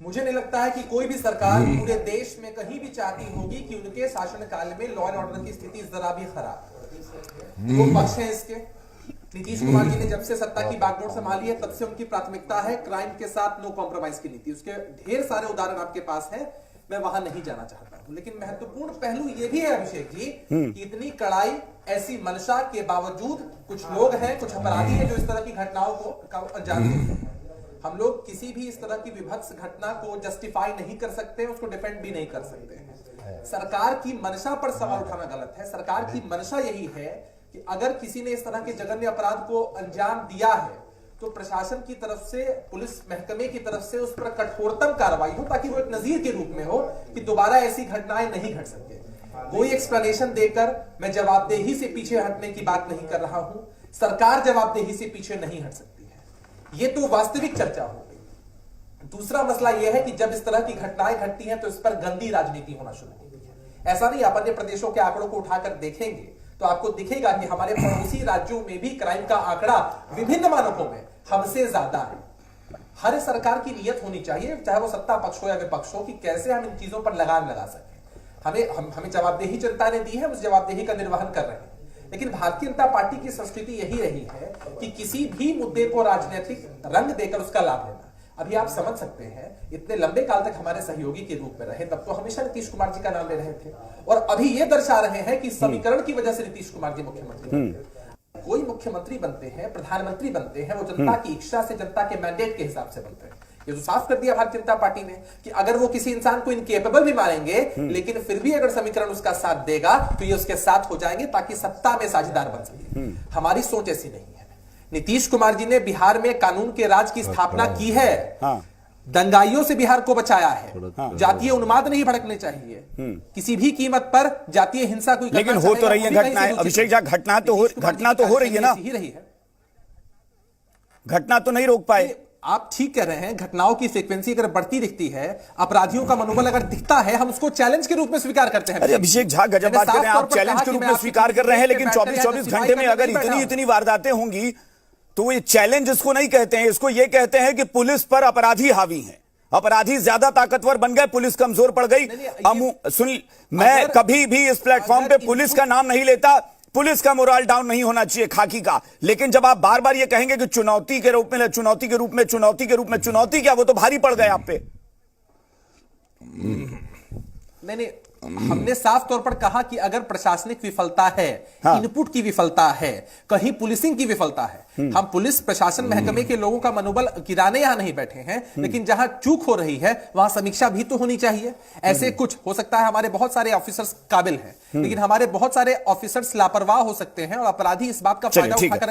मुझे नहीं लगता है कि कोई भी सरकार पूरे देश में कहीं भी चाहती होगी कि उनके शासनकाल में लॉ एंड ऑर्डर की स्थिति जरा भी खराब। दो पक्ष हैं इसके। नीतीश कुमार जी ने जब से सत्ता की बागडोर संभाली है तब से उनकी प्राथमिकता है क्राइम के साथ नो कॉम्प्रोमाइज की नीति। उसके ढेर सारे उदाहरण आपके पास हैं, मैं वहां नहीं जाना चाहता हूं। लेकिन महत्वपूर्ण पहलू यह भी है अभिषेक जी कि इतनी कड़ाई, ऐसी मंशा के बावजूद कुछ लोग हैं, कुछ अपराधी हैं जो इस तरह की घटनाओं को अंजाम देते हैं। हम लोग किसी भी इस तरह की विभत्स घटना को जस्टिफाई नहीं कर सकते, उसको डिफेंड भी नहीं कर सकते। सरकार की मंशा पर सवाल उठाना गलत है। सरकार की मंशा यही है कि अगर किसी ने इस तरह के जघन्य अपराध को अंजाम दिया है तो प्रशासन की तरफ से, पुलिस महकमे की तरफ से उस पर कठोरतम कार्रवाई हो, ताकि वो एक नजीर के रूप में हो कि दोबारा ऐसी घटनाएं नहीं घट सके। कोई एक्सप्लेनेशन देकर मैं जवाबदेही से पीछे हटने की बात नहीं कर रहा हूं। सरकार जवाबदेही से पीछे नहीं हट सकती है, ये तो वास्तविक चर्चा हो गई। दूसरा मसला यह है कि जब इस तरह की घटनाएं घटती हैं तो इस पर गंदी राजनीति होना शुरू होती है। ऐसा नहीं, आप अन्य प्रदेशों के आंकड़ों को उठाकर देखेंगे तो आपको दिखेगा कि हमारे पड़ोसी राज्यों में भी क्राइम का आंकड़ा विभिन्न मानकों में हमसे ज्यादा है। हर सरकार की नियत होनी चाहिए, चाहे वो सत्ता पक्ष हो या विपक्ष हो, कि कैसे हम इन चीजों पर लगाम लगा सकें। हमें जवाबदेही जनता ने दी है, उस जवाबदेही का निर्वहन कर रहे हैं। लेकिन भारतीय जनता पार्टी की संस्कृति यही रही है कि किसी भी मुद्दे को राजनीतिक रंग देकर उसका लाभ लेना। अभी आप समझ सकते हैं, इतने लंबे काल तक हमारे सहयोगी के रूप में रहे, तब तो हमेशा नीतीश कुमार जी का नाम ले रहे थे, और अभी ये दर्शा रहे हैं कि समीकरण की वजह से नीतीश कुमार जी मुख्यमंत्री बनते। कोई मुख्यमंत्री बनते हैं, प्रधानमंत्री बनते हैं, वो जनता की इच्छा से, जनता के मैंडेट के हिसाब से बनते हैं। ये तो साफ कर दिया भारतीय जनता पार्टी ने कि अगर वो किसी इंसान को इनकेपेबल भी मानेंगे, लेकिन फिर भी अगर समीकरण उसका साथ देगा तो ये उसके साथ हो जाएंगे ताकि सत्ता में साझेदार बन सके। हमारी सोच ऐसी नहीं है। नीतीश कुमार जी ने बिहार में कानून के राज की स्थापना की है, दंगाइयों से बिहार को बचाया है। जातीय उन्माद नहीं भड़कने चाहिए किसी भी कीमत पर, जातीय हिंसा कोई। लेकिन हो तो रही है घटनाएं अभिषेक झा, घटना तो हो रही है ना, घटना तो नहीं रोक पाए। आप ठीक कह रहे हैं, घटनाओं की फ्रीक्वेंसी अगर बढ़ती दिखती है, अपराधियों का मनोबल अगर दिखता है, हम उसको चैलेंज के रूप में स्वीकार करते हैं। अरे अभिषेक झा गजब बात कर रहे हैं आप, चैलेंज के रूप में स्वीकार कर रहे हैं, लेकिन 24-24 घंटे में अगर इतनी वारदातें होंगी तो ये चैलेंज इसको नहीं कहते हैं। इसको ये कहते हैं कि पुलिस पर अपराधी हावी हैं, अपराधी ज्यादा ताकतवर बन गए, पुलिस कमजोर पड़ गई। सुन, मैं कभी भी इस प्लेटफॉर्म पे पुलिस का नाम नहीं लेता, पुलिस का मोरल डाउन नहीं होना चाहिए खाकी का। लेकिन जब आप बार बार ये कहेंगे कि चुनौती के रूप में, चुनौती क्या, वो तो भारी पड़ गए आप पे। नहीं, हमने साफ तौर पर कहा कि अगर प्रशासनिक विफलता है, इनपुट की विफलता है, कहीं पुलिसिंग की विफलता है, हम पुलिस प्रशासन महकमे के लोगों का मनोबल गिराने यहां नहीं बैठे हैं, लेकिन जहां चूक हो रही है वहां समीक्षा भी तो होनी चाहिए। ऐसे कुछ हो सकता है हमारे बहुत सारे ऑफिसर्स काबिल हैं, लेकिन हमारे बहुत सारे ऑफिसर्स लापरवाह हो सकते हैं और अपराधी इस बात का फायदा उठाकर